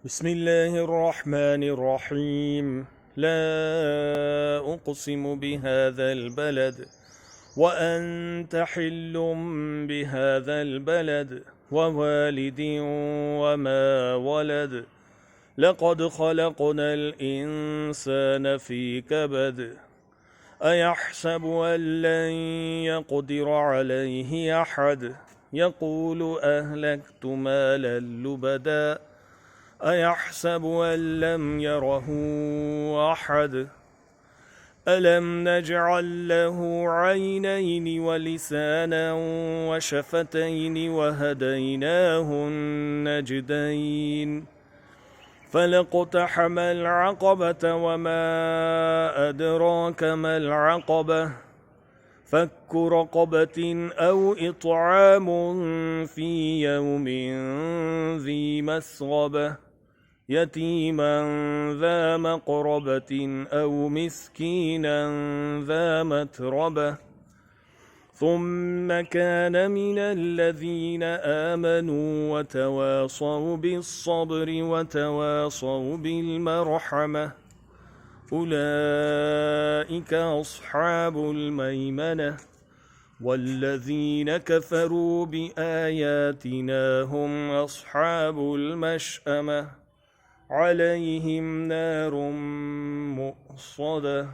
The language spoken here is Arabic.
بسم الله الرحمن الرحيم. لا أقسم بهذا البلد وأنت حل بهذا البلد ووالد وما ولد. لقد خلقنا الإنسان في كبد. أيحسب أن لن يقدر عليه أحد. يقول أهلكت مالا لبدا. أيحسب أن لم يره أحد. ألم نجعل له عينين ولسانا وشفتين وهديناه النجدين فلاقتحم العقبة وما أدراك ما العقبة فك رقبة أو إطعام في يوم ذي مسغبة يتيما ذا مقربة أو مسكينا ذا متربة ثم كان من الذين آمنوا وتواصوا بالصبر وتواصوا بالمرحمة أولئك أصحاب الميمنة والذين كفروا بآياتنا هم أصحاب المشأمة عليهم نار مؤصدة.